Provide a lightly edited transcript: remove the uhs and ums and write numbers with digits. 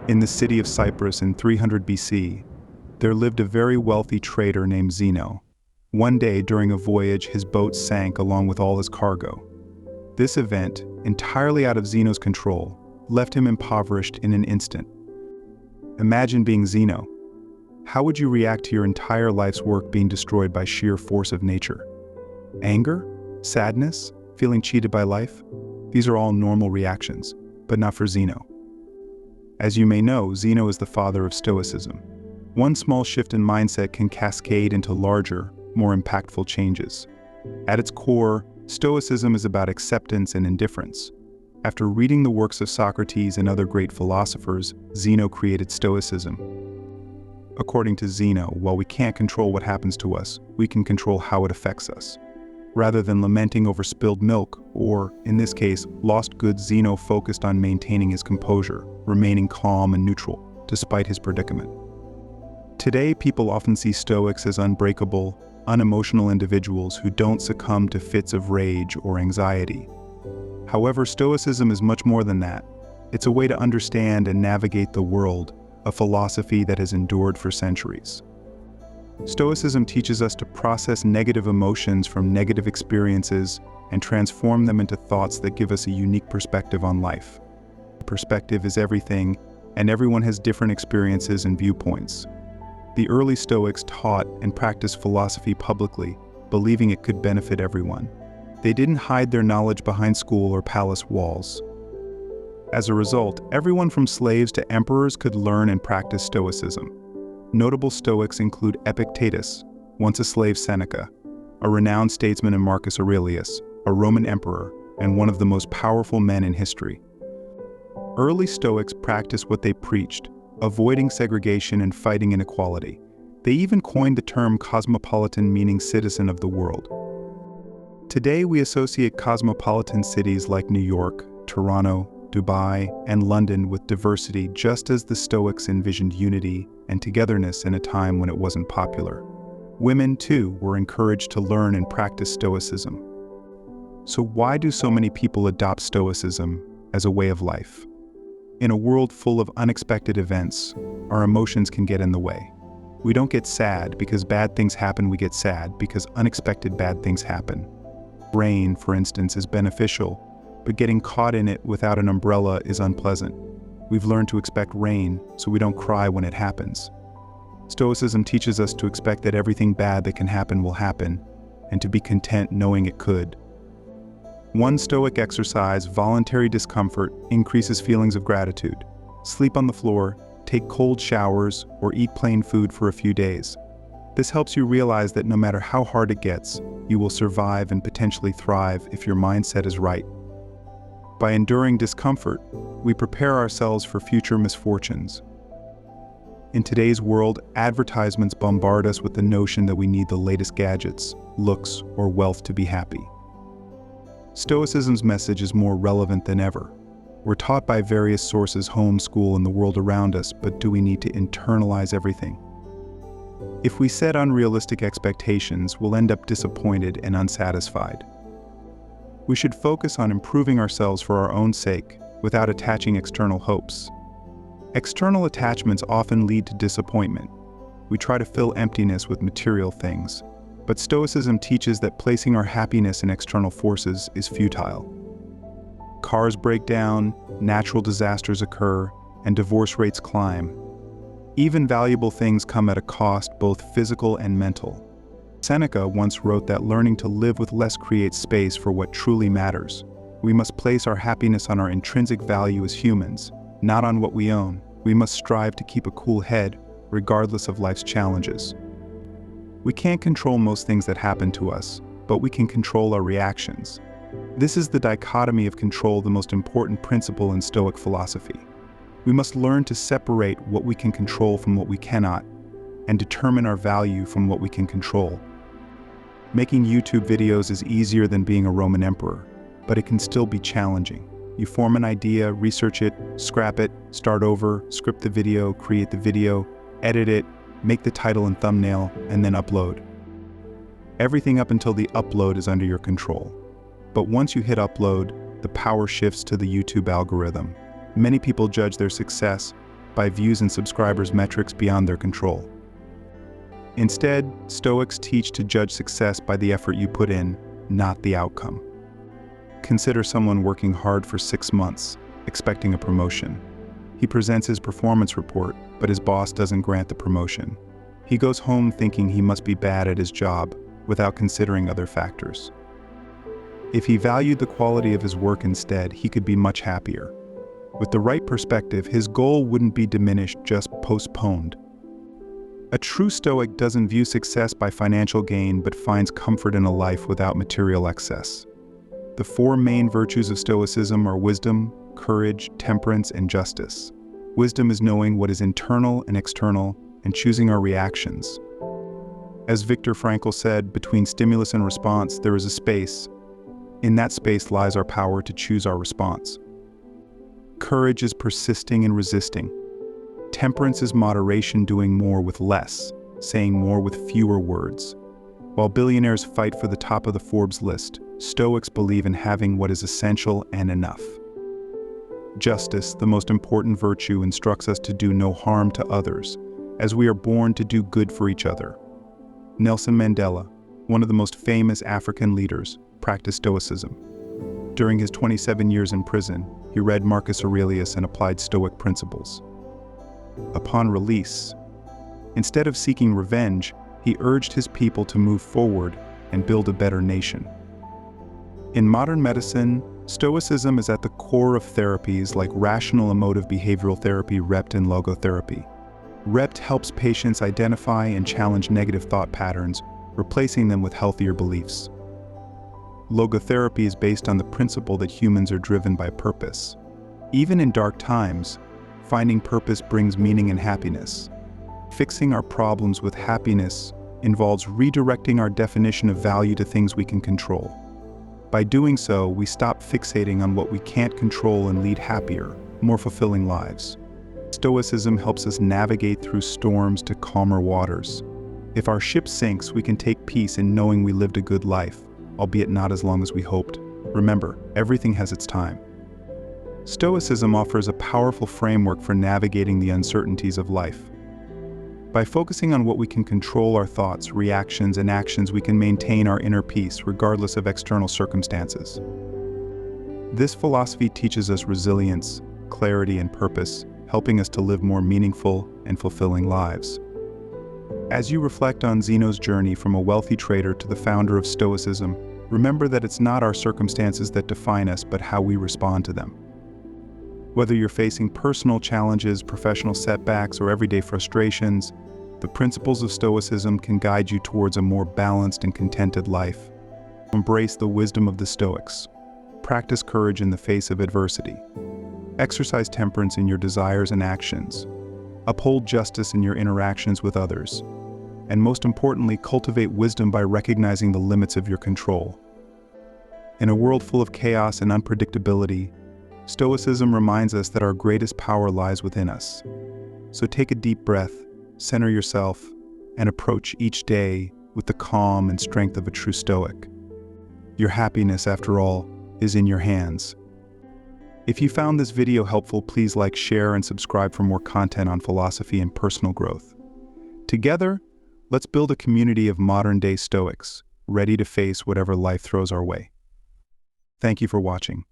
In the city of Cyprus in 300 BC, there lived a very wealthy trader named Zeno. One day during a voyage, his boat sank along with all his cargo. This event, entirely out of Zeno's control, left him impoverished in an instant. Imagine being Zeno. How would you react to your entire life's work being destroyed by sheer force of nature? Anger? Sadness? Feeling cheated by life? These are all normal reactions, but not for Zeno. As you may know, Zeno is the father of Stoicism. One small shift in mindset can cascade into larger, more impactful changes. At its core, Stoicism is about acceptance and indifference. After reading the works of Socrates and other great philosophers, Zeno created Stoicism. According to Zeno, while we can't control what happens to us, we can control how it affects us. Rather than lamenting over spilled milk, or, in this case, lost goods, Zeno focused on maintaining his composure, remaining calm and neutral, despite his predicament. Today, people often see Stoics as unbreakable, unemotional individuals who don't succumb to fits of rage or anxiety. However, Stoicism is much more than that. It's a way to understand and navigate the world, a philosophy that has endured for centuries. Stoicism teaches us to process negative emotions from negative experiences and transform them into thoughts that give us a unique perspective on life. Perspective is everything, and everyone has different experiences and viewpoints. The early Stoics taught and practiced philosophy publicly, believing it could benefit everyone. They didn't hide their knowledge behind school or palace walls. As a result, everyone from slaves to emperors could learn and practice Stoicism. Notable Stoics include Epictetus, once a slave Seneca, a renowned statesman, and Marcus Aurelius, a Roman emperor, and one of the most powerful men in history. Early Stoics practiced what they preached, avoiding segregation and fighting inequality. They even coined the term cosmopolitan, meaning citizen of the world. Today, we associate cosmopolitan cities like New York, Toronto, Dubai, and London with diversity, just as the Stoics envisioned unity and togetherness in a time when it wasn't popular. Women, too, were encouraged to learn and practice Stoicism. So why do so many people adopt Stoicism as a way of life? In a world full of unexpected events, our emotions can get in the way. We don't get sad because bad things happen, we get sad because unexpected bad things happen. Rain, for instance, is beneficial, but getting caught in it without an umbrella is unpleasant. We've learned to expect rain, so we don't cry when it happens. Stoicism teaches us to expect that everything bad that can happen will happen, and to be content knowing it could. One Stoic exercise, voluntary discomfort, increases feelings of gratitude. Sleep on the floor, take cold showers, or eat plain food for a few days. This helps you realize that no matter how hard it gets, you will survive and potentially thrive if your mindset is right. By enduring discomfort, we prepare ourselves for future misfortunes. In today's world, advertisements bombard us with the notion that we need the latest gadgets, looks, or wealth to be happy. Stoicism's message is more relevant than ever. We're taught by various sources, home, school, and the world around us, but do we need to internalize everything? If we set unrealistic expectations, we'll end up disappointed and unsatisfied. We should focus on improving ourselves for our own sake, without attaching external hopes. External attachments often lead to disappointment. We try to fill emptiness with material things, but Stoicism teaches that placing our happiness in external forces is futile. Cars break down, natural disasters occur, and divorce rates climb. Even valuable things come at a cost, both physical and mental. Seneca once wrote that learning to live with less creates space for what truly matters. We must place our happiness on our intrinsic value as humans, not on what we own. We must strive to keep a cool head, regardless of life's challenges. We can't control most things that happen to us, but we can control our reactions. This is the dichotomy of control, the most important principle in Stoic philosophy. We must learn to separate what we can control from what we cannot, and determine our value from what we can control. Making YouTube videos is easier than being a Roman emperor, but it can still be challenging. You form an idea, research it, scrap it, start over, script the video, create the video, edit it, make the title and thumbnail, and then upload. Everything up until the upload is under your control. But once you hit upload, the power shifts to the YouTube algorithm. Many people judge their success by views and subscribers metrics beyond their control. Instead, Stoics teach to judge success by the effort you put in, not the outcome. Consider someone working hard for 6 months, expecting a promotion. He presents his performance report, but his boss doesn't grant the promotion. He goes home thinking he must be bad at his job, without considering other factors. If he valued the quality of his work instead, he could be much happier. With the right perspective, his goal wouldn't be diminished, just postponed. A true Stoic doesn't view success by financial gain, but finds comfort in a life without material excess. The 4 main virtues of Stoicism are wisdom, courage, temperance, and justice. Wisdom is knowing what is internal and external, and choosing our reactions. As Viktor Frankl said, between stimulus and response, there is a space. In that space lies our power to choose our response. Courage is persisting and resisting. Temperance is moderation, doing more with less, saying more with fewer words. While billionaires fight for the top of the Forbes list, Stoics believe in having what is essential and enough. Justice, the most important virtue, instructs us to do no harm to others, as we are born to do good for each other. Nelson Mandela, one of the most famous African leaders, practiced Stoicism. During his 27 years in prison, he read Marcus Aurelius and applied Stoic principles. Upon release, instead of seeking revenge, he urged his people to move forward and build a better nation. In modern medicine, Stoicism is at the core of therapies like rational emotive behavioral therapy, REPT, and logotherapy. REPT helps patients identify and challenge negative thought patterns, replacing them with healthier beliefs. Logotherapy is based on the principle that humans are driven by purpose. Even in dark times, finding purpose brings meaning and happiness. Fixing our problems with happiness involves redirecting our definition of value to things we can control. By doing so, we stop fixating on what we can't control and lead happier, more fulfilling lives. Stoicism helps us navigate through storms to calmer waters. If our ship sinks, we can take peace in knowing we lived a good life, albeit not as long as we hoped. Remember, everything has its time. Stoicism offers a powerful framework for navigating the uncertainties of life. By focusing on what we can control, our thoughts, reactions, and actions, we can maintain our inner peace regardless of external circumstances. This philosophy teaches us resilience, clarity, and purpose, helping us to live more meaningful and fulfilling lives. As you reflect on Zeno's journey from a wealthy trader to the founder of Stoicism, remember that it's not our circumstances that define us, but how we respond to them. Whether you're facing personal challenges, professional setbacks, or everyday frustrations, the principles of Stoicism can guide you towards a more balanced and contented life. Embrace the wisdom of the Stoics. Practice courage in the face of adversity. Exercise temperance in your desires and actions. Uphold justice in your interactions with others. And most importantly, cultivate wisdom by recognizing the limits of your control. In a world full of chaos and unpredictability, Stoicism reminds us that our greatest power lies within us. So take a deep breath, center yourself, and approach each day with the calm and strength of a true Stoic. Your happiness, after all, is in your hands. If you found this video helpful, please like, share, and subscribe for more content on philosophy and personal growth. Together, let's build a community of modern-day Stoics, ready to face whatever life throws our way. Thank you for watching.